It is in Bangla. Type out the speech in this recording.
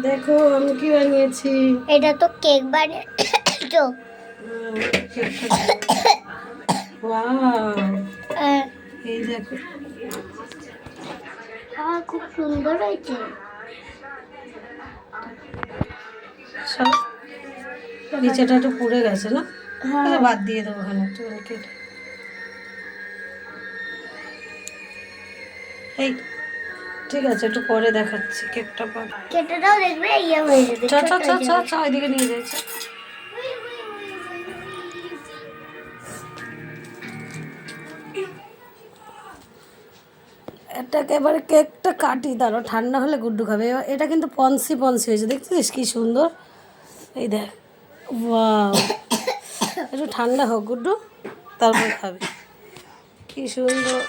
দেখো আমি কি বানিয়েছি। এটা তো কেক বানিয়েছো। ওয়াও, এই দেখো খুব সুন্দর হয়েছে। সব নিচেটা একটু পুড়ে গেছে না? হ্যাঁ। তাহলে বাদ দিয়ে দেবো ওখানে একটু কেটে। এই ঠিক আছে, একটু পরে দেখাচ্ছি কেকটা পর। কেটে দাও, দেখবে ইয়ে হয়ে যাবে। চ চ চ চ চ ওইদিকে নিয়ে যাচ্ছে। এটাকে এবারে কেকটা কাটি, দাঁড়ো ঠান্ডা হলে গুড্ডু খাবে। এটা কিন্তু পন্সি পন্সি হয়েছে, দেখছিস কি সুন্দর। এই দেখ, ওয়াও, একটু ঠান্ডা হোক গুড্ডু, তারপর খাবে। কি সুন্দর।